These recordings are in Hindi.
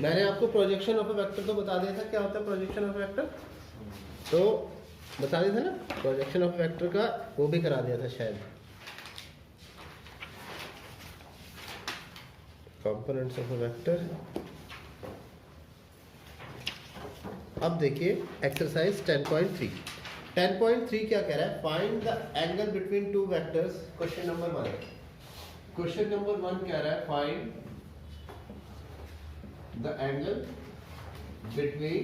मैंने आपको प्रोजेक्शन ऑफ अ वेक्टर तो बता दिया था, क्या होता है प्रोजेक्शन ऑफ वेक्टर, तो बता दिया था ना, प्रोजेक्शन ऑफ वेक्टर का वो भी करा दिया था शायद, कंपोनेंट्स ऑफ अ वेक्टर। अब देखिए एक्सरसाइज 10.3। 10.3 क्या कह रहा है, find the angle between two vectors. Question number 1, question number 1 कह रहा है find the angle between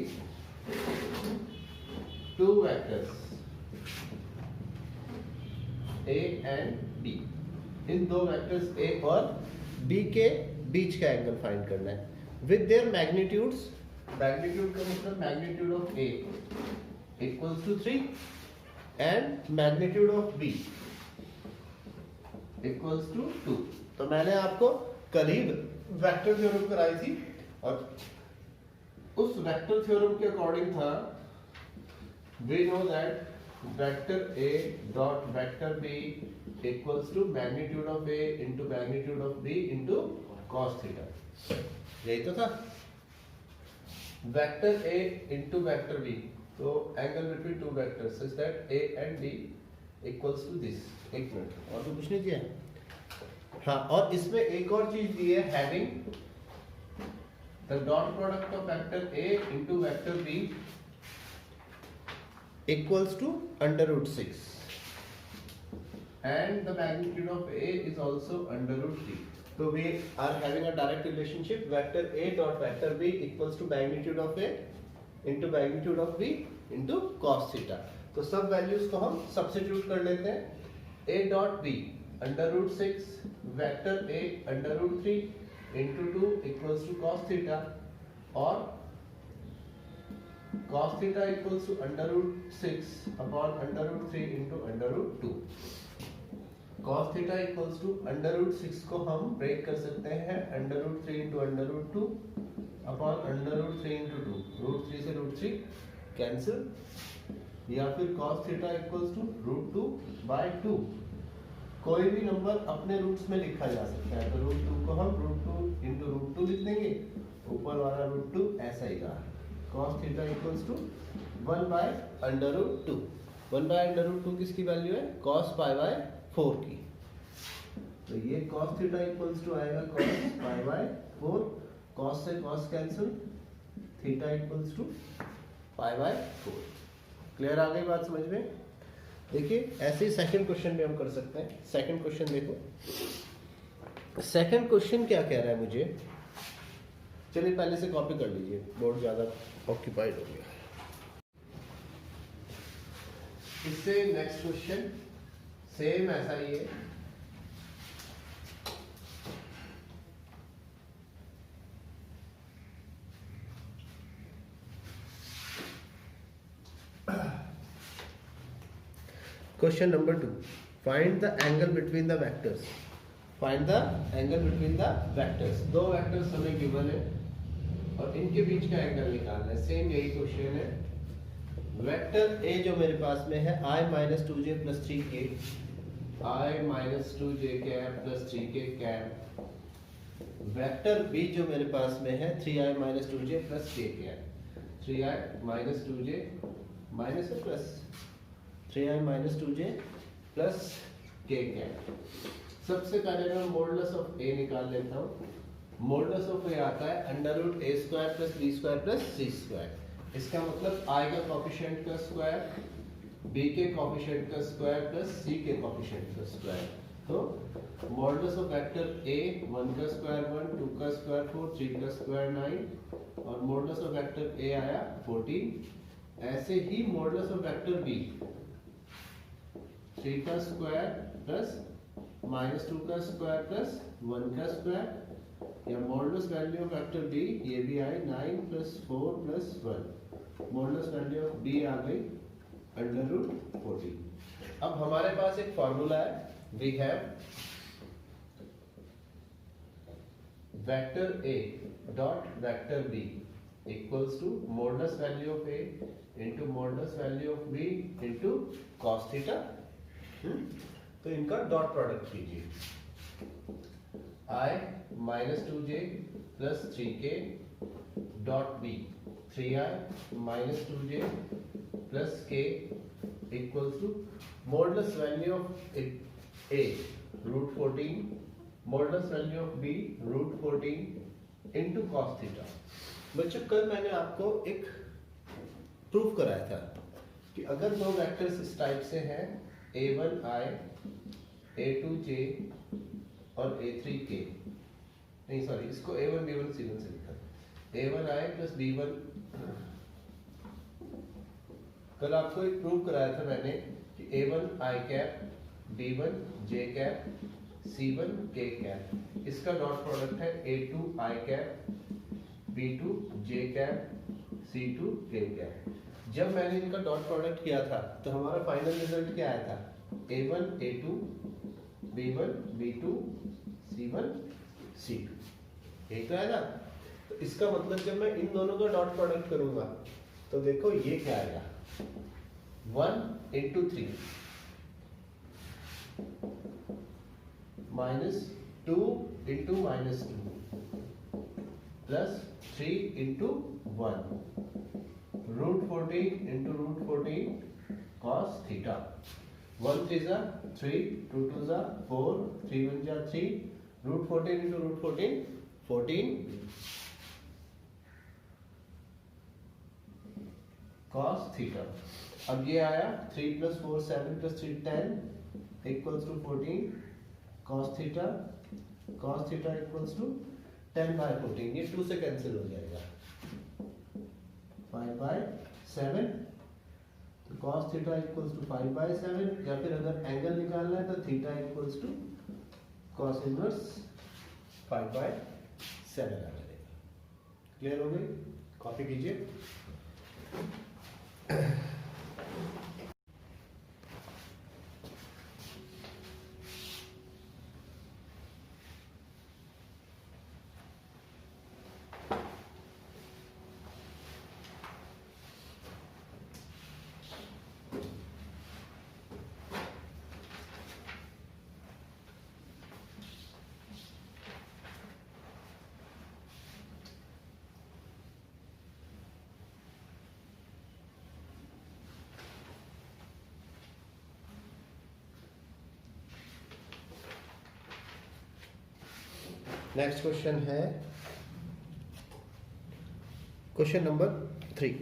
two vectors A and B। इन दो वेक्टर्स A और B के बीच का एंगल फाइंड करना है विद देयर मैग्नीट्यूड्स। मैग्नीट्यूड का मतलब magnitude of A equals to 3 and magnitude of B equals to 2। तो मैंने आपको कल ही वेक्टर थ्योरम कराई थी और उस वेक्टर थ्योरम के अकॉर्डिंग था, we know that vector A dot vector B equals to magnitude of A into magnitude of B into cos theta. यही तो था vector A into vector B, तो angle between two vectors is that A and B equals to this. एक मिनट, और तो कुछ नहीं दिया। हाँ, और इसमें एक और चीज दी है, having the dot product of vector A into vector B equals to under root 6 and the magnitude of A is also under root 3. So we are having a direct relationship, vector A dot vector B equals to magnitude of A into magnitude of B into cos theta. तो सब वैल्यूज को हम सब्स्टिट्यूट कर लेते हैं। A dot B under root 6 vector A under root 3 into 2 equals to cos theta, और cos theta equals to under root 6 upon under root 3 into under root 2। cos theta equals to under root 6 को हम ब्रेक कर सकते हैं under root 3 into under root 2 upon under root 3 into 2। root 3 से root 3 कैंसिल, या फिर cos theta equals to root 2 by 2। कोई भी नंबर अपने रूट्स में लिखा जा सकता है, तो root 2 को हम root 2 into root 2 लिख देंगे, ऊपर वाला root 2 ऐसा ही रहा। cos theta equals to 1 by under root 2। 1 by under root 2 किसकी वैल्यू है, cos pi by 4 की। तो ये cos theta equals to आएगा cos pi by 4, cos से cos cancel, theta equals to pi by 4। Clear आ गई बात समझ में? देखिए ऐसे ही सेकंड क्वेश्चन भी हम कर सकते हैं। सेकंड क्वेश्चन देखो, सेकंड क्वेश्चन क्या कह रहा है मुझे, चलिए पहले से कॉपी कर लीजिए, बोर्ड ज्यादा ऑक्यूपाइड हो गया। इससे नेक्स्ट क्वेश्चन सेम ऐसा ही है। Question number 2, find the angle between the vectors. Find the angle between the vectors. दो वेक्टर्स हमें गिवन है और इनके बीच का एंगल निकालना है। सेम यही क्वेश्चन है। वेक्टर A जो मेरे पास में है I minus 2j plus 3k, I minus 2j cap plus 3k cap. Vector B जो मेरे पास में है 3i minus 2j plus k cap. 3i minus 2j minus plus 3i minus 2j plus k cap. सबसे पहले मैं मॉडुलस ऑफ A निकाल लेता हूँ। मॉडुलस ऑफ A आता है under root a square plus b square plus c square. इसका मतलब I का कोफिशिएंट का स्क्वायर, B के कोफिशिएंट का स्क्वायर प्लस C के कोफिशिएंट का स्क्वायर। तो मॉडुलस ऑफ वेक्टर A 1 का स्क्वायर 1, 2 का स्क्वायर 4, 3 का स्क्वायर 9 और मॉडुलस ऑफ वेक्टर A आया 14। ऐसे ही मॉडुलस ऑफ वेक्टर B 3 का स्क्वायर प्लस माइनस 2 का स्क्वायर प्लस 1 का स्क्वायर, या modulus value of vector B ये भी आए 9 plus 4 plus 1। Modulus value of B आ गई अंडर रूट 14। अब हमारे पास एक फॉर्मूला है, we have vector A dot vector B equals to modulus value of A into modulus value of B into cos theta. तो इनका डॉट प्रोडक्ट कीजिए। I minus 2j plus 3k dot B 3i minus 2j plus k equals to modulus value of a root 14 modulus value of b root 14 into cos theta. बच्चों कल मैंने आपको एक प्रूफ कराया था कि अगर दो वेक्टर्स इस टाइप से हैं a1i a2j और a3k, नहीं सॉरी इसको a1 b1 c1 से लिखा a1i प्लस b1। कल आपको एक प्रूव कराया था मैंने कि a1 i cap b1 j cap c1 k cap, इसका डॉट प्रोडक्ट है a2 i cap b2 j cap c2 k cap. जब मैंने इनका डॉट प्रोडक्ट किया था तो हमारा फाइनल रिजल्ट क्या आया था, a1 a2 b1 b2 c1 c2, यही तो आया ना। तो इसका मतलब जब मैं इन दोनों का डॉट प्रोडक्ट करूंगा तो देखो ये क्या आएगा, 1 into 3 minus 2 into minus 2 plus 3 into 1 root 14 into root 14 cos theta. 1 3 जा 3, 2 2 जा 4, 3 1 जा 3, root 14 into root 14 14 cos theta. अब ये आया 3 plus 4 7 plus 3 10 equals to 14 cos theta. cos theta equals to 10 by 14, ये 2 से कैंसिल हो जाएगा 5 बाय 7। तो cos theta equals to 5 by 7, या फिर अगर एंगल निकालना है तो theta equals to cos inverse 5 by 7 आ जाएगा। क्लियर हो गई? कॉपी कीजिए। नेक्स्ट क्वेश्चन है क्वेश्चन नंबर 3।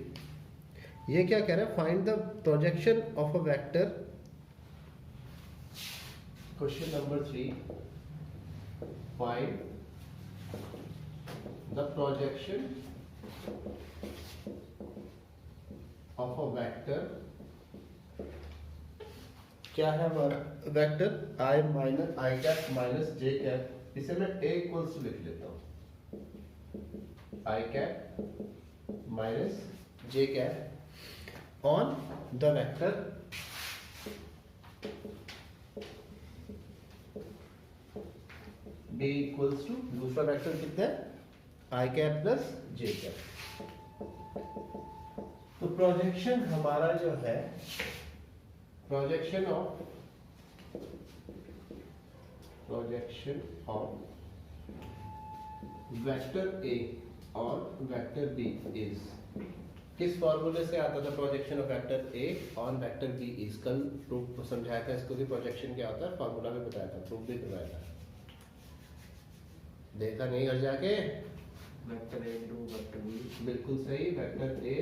ये क्या कह रहा है, find the projection of a vector. क्वेश्चन number 3, find the projection of a vector. क्या है हमारा vector i minus I cap minus J cap, इसे मैं a इक्वल्स टू लिख लेता हूं I cap minus J cap on the vector b equals to, दूसरा वेक्टर कितना है I cap plus J cap. तो प्रोजेक्शन हमारा जो है, प्रोजेक्शन ऑफ वेक्टर a और वेक्टर b इज, किस फॉर्मूले से आता था projection of vector a on vector b is. कल प्रूफ समझाया था इसको कि प्रोजेक्शन क्या होता है, फॉर्मूला में बताया था, प्रूफ भी करवाया था। देखा नहीं घर जाके? Vector a into vector b, बिल्कुल सही, vector a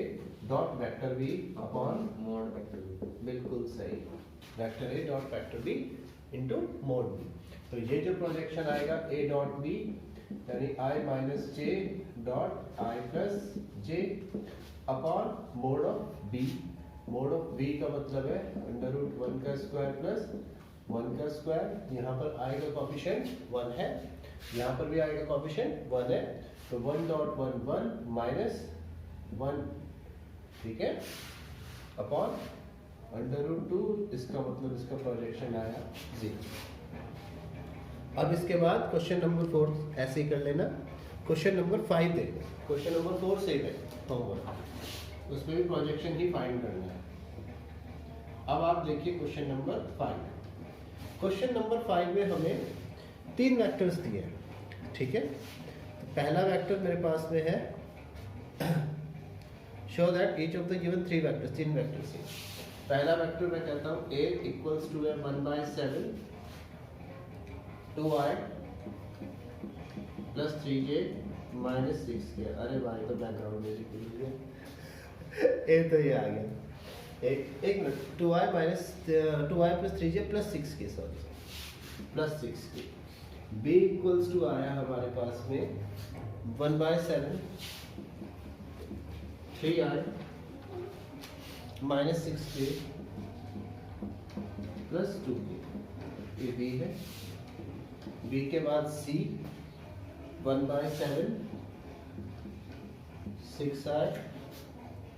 dot vector b upon mod vector b, बिल्कुल सही, vector a dot vector b into mod b। तो ये जो प्रोजेक्शन आएगा a डॉट b यानी i minus j dot i plus j upon mode of b। Mode of b का मतलब है अंडर रूट 1 का स्क्वायर प्लस 1 का स्क्वायर। यहाँ पर i का कोफिशिएंट 1 है, यहाँ पर भी i का कोफिशिएंट 1 है, तो 1 डॉट 1 1 माइनस 1, ठीक है, अपॉन अंडर रूट 2, इसका मतलब इसका प्रोजेक्शन आया 0। अब इसके बाद क्वेश्चन नंबर 4 ऐसे ही कर लेना। क्वेश्चन नंबर 5 देखो, क्वेश्चन नंबर 4 से है होमवर्क, उसमें भी प्रोजेक्शन ही फाइंड करना है। अब आप देखिए क्वेश्चन नंबर 5। क्वेश्चन नंबर 5 में हमें 3 वेक्टर्स दिए हैं, ठीक है। तो पहला वेक्टर मेरे पास में है show that each of the given three vectors, तीन वेक्टर्स हैं। पहला वेक्टर मैं कहता हूँ a इक्वल्स टू है 1/7 2i plus 3j minus 6k। अरे भाई तो बैकग्राउंड म्यूजिक के लिए ए तो ये आ गया। एक minute, 2i plus 3j plus 6k, sorry plus 6k। b equals to आया हमारे पास में 1/7 3i minus 6k plus 2k, ये b है। b के बाद c 1/7 6i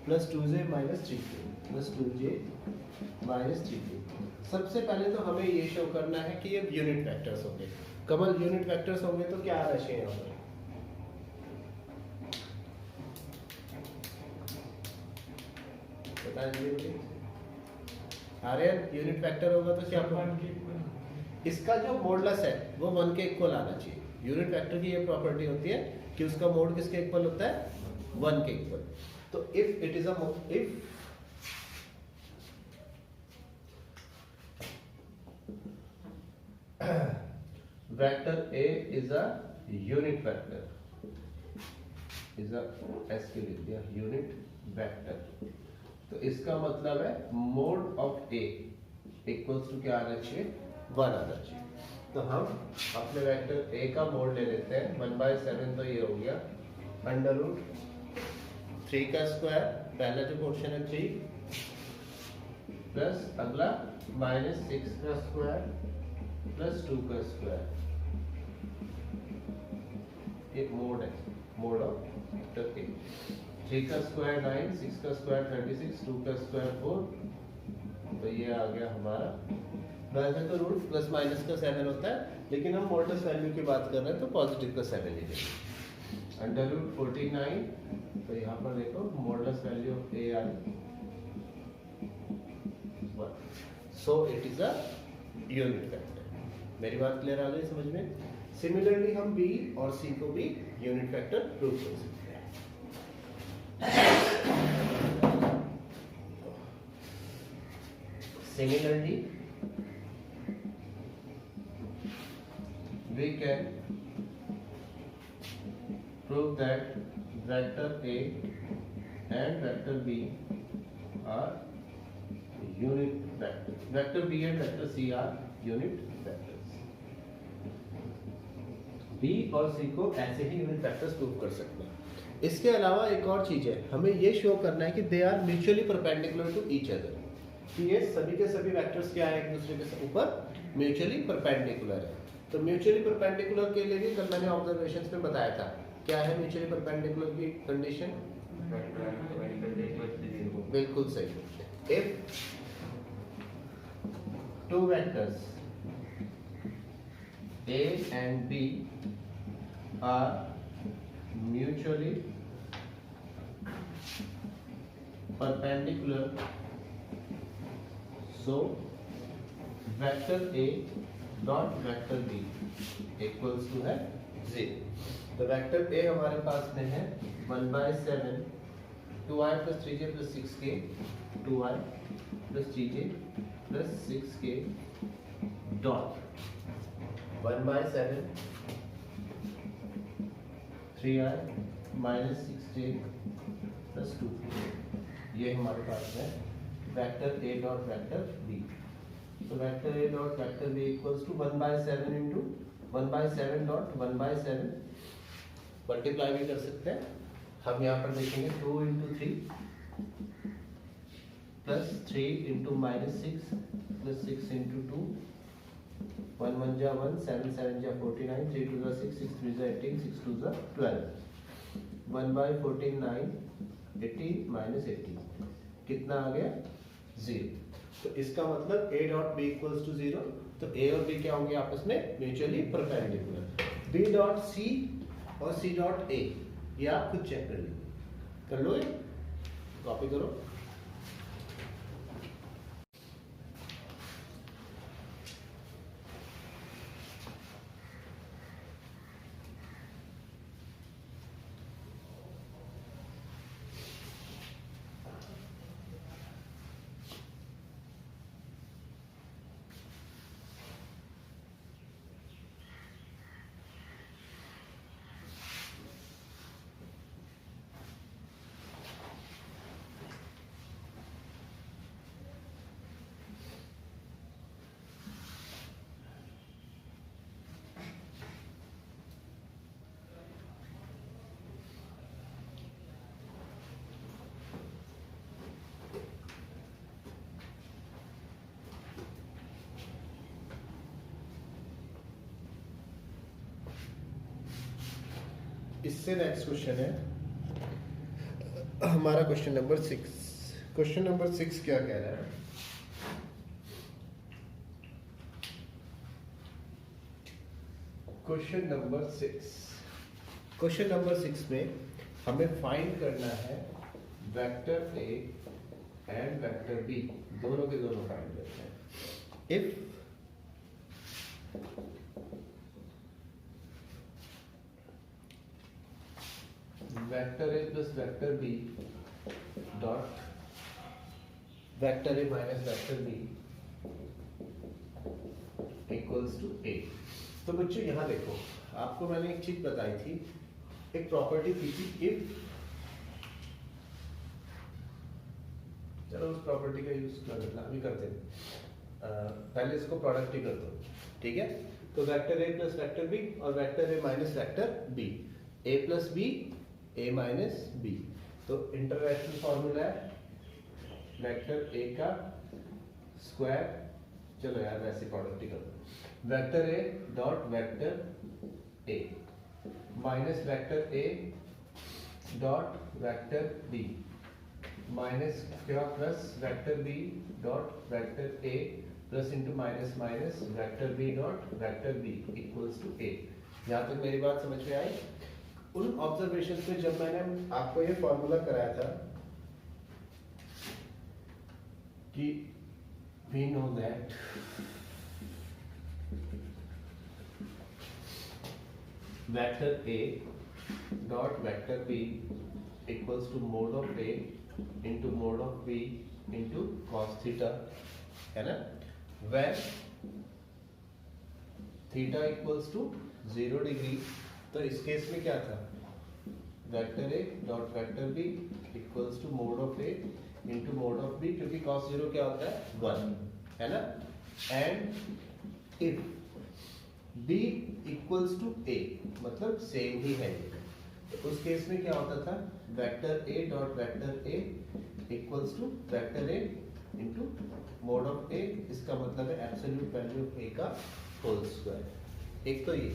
plus 2j minus 3k plus 2j minus 3k। सबसे पहले तो हमें ये शो करना है कि ये यूनिट वेक्टर्स होंगे। कमल यूनिट वेक्टर्स होंगे तो क्या राशि होंगे? बताइए। आर्यन यूनिट वेक्टर होगा तो क्या होगा? इसका जो मॉडुलस है वो 1 के इक्वल आना चाहिए। यूनिट वेक्टर की ये प्रॉपर्टी होती है कि उसका मोड किसके इक्वल होता है? 1 के इक्वल। तो if it is if vector A is a unit vector, is a एस के लिख दिया यूनिट वेक्टर, तो इसका मतलब है mod of A equals to क्या आना चाहिए? 1 आना चाहिए। तो हम अपने वेक्टर A का मोड ले लेते हैं 1/7, तो ये हो गया अंडर रूट 3 का स्क्वायर, पहला जो पोर्शन है 3 प्लस अगला माइनस 6 का स्क्वायर प्लस 2 का स्क्वायर। एक मोड है, मोड ऑफ वेक्टर A। 3 का स्क्वायर 9, 6 का स्क्वायर 36, 2 का स्क्वायर 4, तो ये आ गया हमारा। वैसे तो रूट प्लस माइनस का 7 होता है, लेकिन हम मॉडुलस वैल्यू की बात कर रहे हैं तो पॉजिटिव का 7 ही लेंगे। अंडर रूट 49, तो यहाँ पर देखो modulus value of A I 1, so it is a unit vector. मेरी बात क्लियर आ गई समझ में? सिमिलरली हम B और C को भी यूनिट वेक्टर प्रूव कर सकते हैं। Similarly, we can prove that vector A and vector B are unit vectors. Vector B and vector C are unit vectors. B और C को ऐसे ही यूनिट वेक्टर्स प्रूव कर सकते हैं। इसके अलावा एक और चीज है, हमें ये शो करना है कि they are mutually perpendicular to each other, कि ये सभी के सभी वेक्टर्स क्या है, एक दूसरे के ऊपर म्यूचुअली परपेंडिकुलर है। तो म्यूचुअली परपेंडिकुलर के लिए भी कल मैंने ऑब्जर्वेशंस में बताया था, क्या है म्यूचुअली परपेंडिकुलर की कंडीशन? बिल्कुल सही। If two vectors A and B are mutually perpendicular, so vector A dot vector B equals to है 0। तो वेक्टर A हमारे पास में है 1/7 2i plus 3j plus 6k 2i plus 3j plus 6k dot 1/7 3i minus 6j plus 2k, ये हमारे पास है vector A dot vector B। तो vector A dot vector B equals to 1/7 into 1/7 dot 1/7 multiply भी कर सकते हैं। हम यहाँ पर देखेंगे 2 into 3 plus 3 into minus 6 plus 6 into 2 1 1 जा 1 7 7 जा 49 3 2 जा 6 6 3 जा 18 6 2 जा 12 1/14 9 80 माइनस 80 कितना आ गया 0। तो इसका मतलब A dot B equals to 0, तो A और B क्या होंगे आपस में mutually perpendicular. B dot C और C डॉट A ये आप खुद चेक कर लीजिए, कर लो, कॉपी करो। इससे नेक्स्ट क्वेश्चन है हमारा क्वेश्चन नंबर 6। क्वेश्चन नंबर 6 क्या कह रहा है? क्वेश्चन नंबर 6 में हमें फाइंड करना है vector A and vector B, दोनों के दोनों फाइंड करते हैं। If vector A plus vector B dot vector A minus vector B equals to A. तो बच्चों यहाँ देखो, आपको मैंने एक चीज बताई थी, एक प्रॉपर्टी थी कि इफ, चलो उस प्रॉपर्टी का यूज कर लेना, अभी करते हैं। पहले इसको प्रोडक्ट ही कर दो, ठीक है? तो vector A plus vector B और vector A minus vector B, A plus B A minus B. तो इंटरवेक्शन फॉर्मूला है वेक्टर ए का स्क्वायर, चलो यार वैसे प्रोडक्ट ही कर दो, vector A dot vector A minus vector A dot vector B minus क्या plus vector B dot vector A plus into minus minus vector B dot vector B equals to A. यहाँ तक मेरी बात समझ में आई? उन ऑब्जर्वेशन में जब मैंने आपको ये फॉर्मूला कराया था कि we know that vector A dot vector B equals to mod of A into mod of B into cos theta, है ना? When theta equals to 0 degree, तो इस केस में क्या था? Vector A dot vector B equals to mod of A into mod of B, क्योंकि cos 0 क्या होता है? 1, है ना? And if b equals to a, मतलब सेम ही है, तो उस केस में क्या होता था? Vector a dot vector a equals to vector a into mod of a, इसका मतलब है एब्सोल्यूट वैल्यू ऑफ a का होल स्क्वायर। एक तो ये,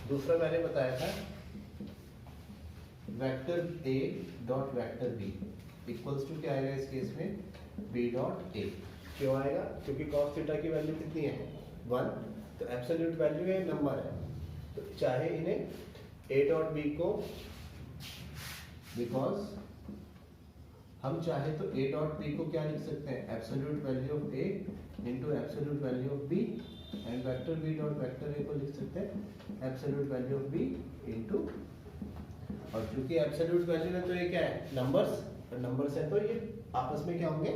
दूसरा मैंने बताया था vector a dot vector b equals to क्या आएगा इस केस में? b dot a। क्यों आएगा? क्योंकि cos थीटा की वैल्यू कितनी है? 1, तो एब्सोल्यूट वैल्यू है, नंबर है, तो चाहे इन्हें a डॉट b को, बिकॉज हम चाहे तो a डॉट b को क्या लिख सकते हैं? Absolute value of a into absolute value of b, and vector b dot vector a को लिख सकते हैं absolute value of b into, और क्योंकि एब्सोल्यूट वैल्यू है तो ये क्या है? नंबर्स, और नंबर्स है तो ये आपस में क्या होंगे?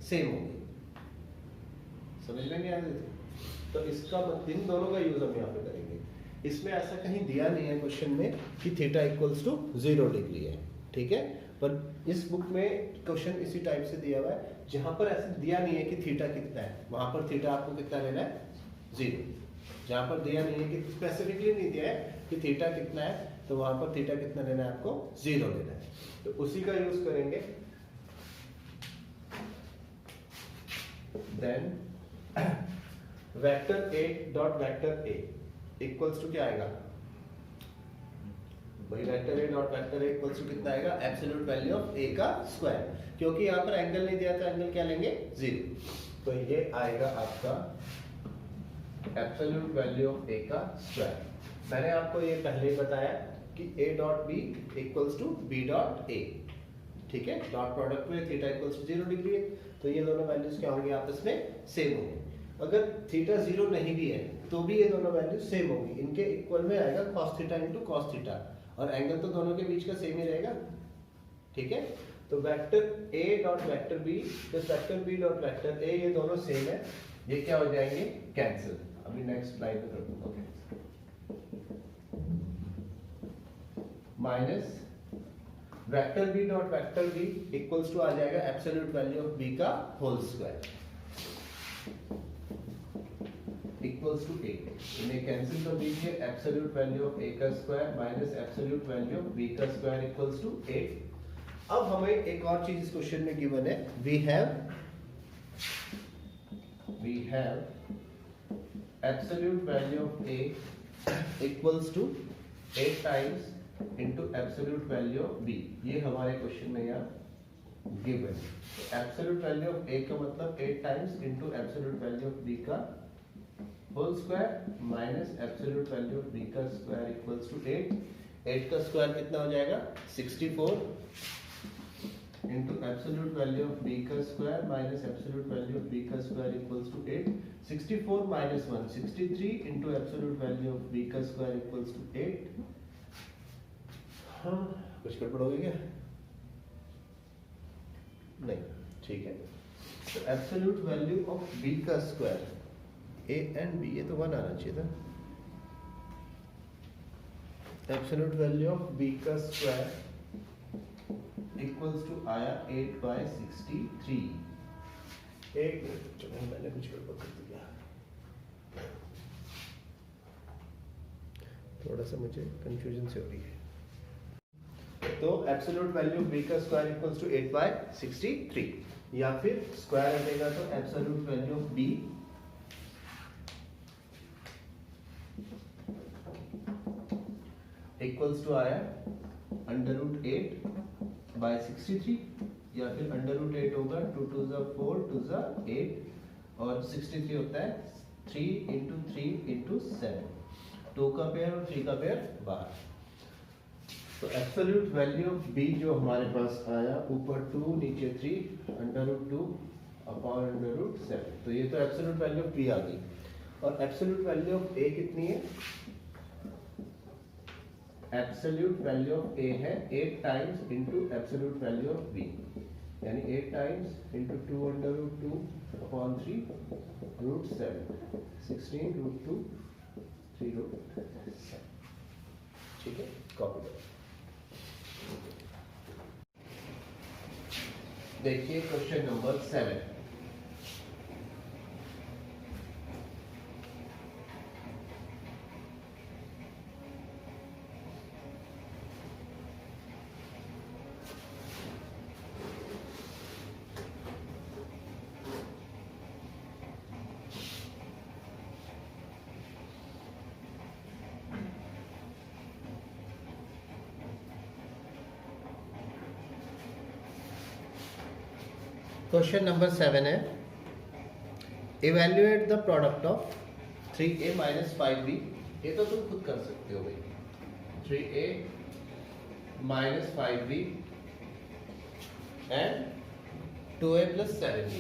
सेम होंगे। समझ में नहीं आ रही थी? तो इसका इन दोनों का यूज हम यहाँ पे करेंगे। इसमें ऐसा कहीं दिया नहीं है क्वेश्चन में कि थीटा इक्वल्स टू 0 डिग्री है, ठीक है? पर इस बुक में क्वेश्चन इसी टाइप से दिया हुआ है, जहां पर ऐसा दिया नहीं है कि थीटा कितना है, वहां पर थीटा आपको कितना लेना है? 0। जहां पर दिया नहीं है कि स्पेसिफिकली नहीं दिया है कि थीटा कितना है, तो वहां पर थीटा कितना लेना है आपको? 0 लेना है, तो उसी का यूज करेंगे। Then vector a dot vector a equals to क्या आएगा? वही vector a dot vector a equals to कितना आएगा? एब्सोल्यूट वैल्यू ऑफ a का स्क्वायर, क्योंकि यहाँ पर एंगल नहीं दिया तो एंगल क्या लेंगे? 0, तो ये आएगा आपका एब्सोल्यूट वैल्यू ऑफ a का स्क्वायर। मैंने आपको ये पहले ही बताया कि a dot b equals to b dot a, ठीक है? डॉट प्रोडक्ट में थीटा इक्वल्स टू 0 डिग्री है, तो ये दोनों वैल्यूज क्या होंगे? आपस में सेम होंगे। अगर थीटा 0 नहीं भी है तो भी ये दोनों वैल्यू सेम होंगी, इनके इक्वल में आएगा cos theta into cos theta, और एंगल तो दोनों के बीच का सेम ही रहेगा, ठीक है? तो vector a dot vector b plus vector b dot vector a, ये दोनों सेम है, ये क्या हो जाएंगे? कैंसिल। अभी नेक्स्ट स्लाइड में कर दूंगा, okay? Minus vector b dot vector b equals to आ जाएगा एब्सोल्यूट वैल्यू ऑफ b का whole square equals to a। इन्हें कैंसिल कर दीजिए, एब्सोल्यूट वैल्यू ऑफ a का square minus absolute value of b का स्क्वायर इक्वल्स टू a। अब हमें एक और चीज इस क्वेश्चन में गिवन है, we have absolute value of a equals to 8 times into absolute value of B, ये हमारे क्वेश्चन में यहाँ given. Absolute value of A का मतलब 8 times into absolute value of B का whole square minus absolute value of B का स्क्वायर इक्वल्स टू 8। 8 का स्क्वायर कितना हो जाएगा 64 into absolute value of B का square minus absolute value of B का square equals to 8। 64 minus 1 63 into absolute value of B का स्क्वायर इक्वल्स टू 8। हाँ कुछ गड़बड़ हो गई क्या? नहीं, ठीक है। तो एब्सोल्यूट वैल्यू ऑफ बी का स्क्वायर ए एंड बी, ये तो 1 आना चाहिए था। एब्सोल्यूट वैल्यू ऑफ बी का स्क्वायर इक्वल्स टू आया 8/63। एक मिनट, चलो मैंने कुछ गड़बड़ कर दिया, थोड़ा सा मुझे कंफ्यूजन से हो रही है। तो एब्सोल्यूट वैल्यू ऑफ बी का स्क्वायर इक्वल्स टू 8/63, या फिर स्क्वायर हटेगा तो absolute value of B equals to आया √8/63, या फिर √8 होगा 2 2 4 2 8 और 63 होता है 3 इंटू 3 इंटू 7, 2 का पेयर और 3 का पेयर बाहर। तो एब्सोल्यूट वैल्यू ऑफ बी जो हमारे पास आया, ऊपर 2 नीचे 3 √2 अपॉन √7। तो ये तो एब्सोल्यूट वैल्यू ऑफ बी आ गई। और एब्सोल्यूट वैल्यू ऑफ ए कितनी है? एब्सोल्यूट वैल्यू ऑफ ए है 8 times into absolute value of B, यानी 8 टाइम्स इंटू 2 √2 अपॉन 3 √7, 16 √2 3 √7। ठीक है, कॉपी करो। देखिए क्वेश्चन नंबर 7। क्वेश्चन नंबर 7 है, evaluate the product of 3a minus 5b। ये तो तुम खुद कर सकते हो भाई, 3a minus 5b and 2a plus 7b।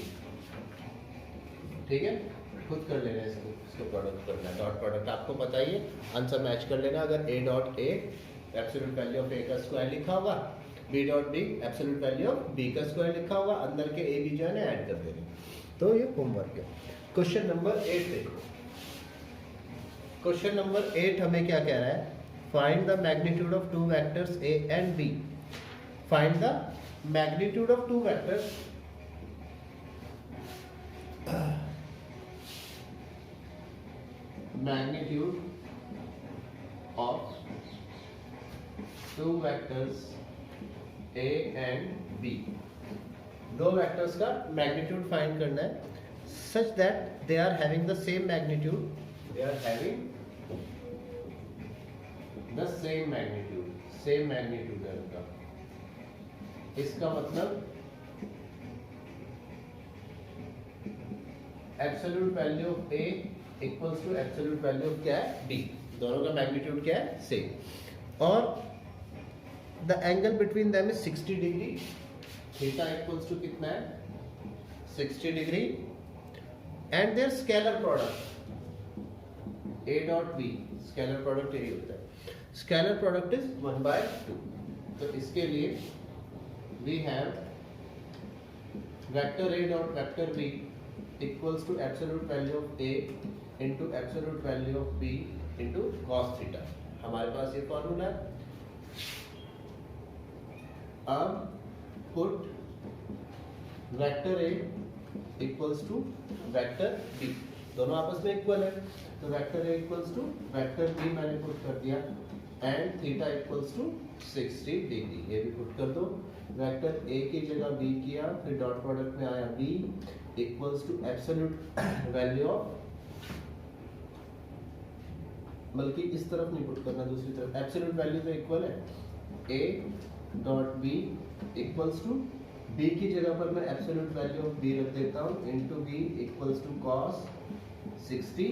ठीक है, खुद कर लेना इसको प्रोडक्ट करना है, डॉट प्रोडक्ट आपको पता ही है, आंसर मैच कर लेना। अगर a dot a absolute value of a का स्क्वायर लिखा होगा, b dot b absolute value of b का स्क्वायर लिखा होगा, अंदर के a b जो है ना ऐड कर देंगे। तो ये होमवर्क है। क्वेश्चन नंबर 8 देखो। क्वेश्चन नंबर 8 हमें क्या कह रहा है? Find the magnitude of 2 vectors a and b। Find the magnitude of 2 vectors magnitude of 2 vectors a and b। दो वेक्टर्स का मैग्नीट्यूड फाइंड करना है such that they are having the same magnitude, they are having the same magnitude है उनका। इसका मतलब absolute value of a equals to absolute value of क्या है b, दोनों का मैग्नीट्यूड क्या है सेम। और the angle between them is 60 degree, theta equals to कितना है 60 degree, and their scalar product a dot b, scalar product यही होता है, स्केलर प्रोडक्ट इज 1/2। तो इसके लिए we have vector a dot vector b equals to absolute value of a into absolute value of b into cos theta. हमारे पास ये फॉर्मूला है। अब put vector a equals to vector b, दोनों आपस में इक्वल है, तो vector a equals to vector b मैंने पुट कर दिया, and theta equals to 60 degree, ये भी पुट कर दो। वेक्टर a की जगह b किया, फिर डॉट प्रोडक्ट में आया b equals to absolute value of बल्कि इस तरफ नहीं पुट करना, दूसरी तरफ। एब्सोल्यूट वैल्यू तो इक्वल है a dot b equals to b की जगह पर मैं एब्सोल्यूट वैल्यू ऑफ b रख देता हूँ into b equals to cos 60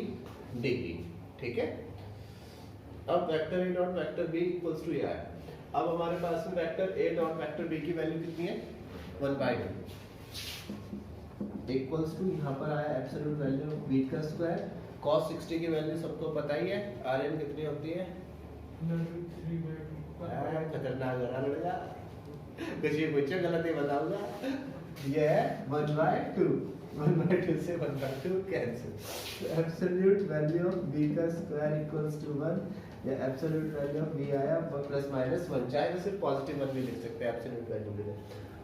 degree. ठीक है, अब vector a dot vector b equals to ये आया। अब हमारे पास में vector a dot vector b की वैल्यू कितनी है 1/2 इक्वल्स टू यहाँ पर आया एब्सोल्यूट वैल्यू ऑफ b का स्क्वायर। cos 60 की वैल्यू सबको पता ही है, rn कितनी होती है, खतरनाक है लड़का, कुछ ये पूछो गलत ही बताऊंगा। ये है 1/2, 1/2 से 1/2 cancel. Absolute value of b का स्क्वायर इक्वल्स टू 1, या एब्सोल्यूट वैल्यू ऑफ b आया प्लस माइनस 1, चाहे तो सिर्फ पॉजिटिव 1 भी लिख सकते हैं एब्सोल्यूट वैल्यू के लिए।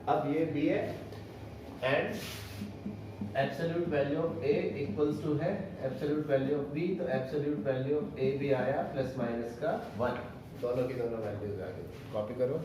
अब ये b है and absolute value of a equals to है एब्सोल्यूट वैल्यू ऑफ b, तो एब्सोल्यूट वैल्यू ऑफ a भी आया प्लस माइनस का 1, दोनों की दोनों वैल्यूज आ गई। कॉपी करो।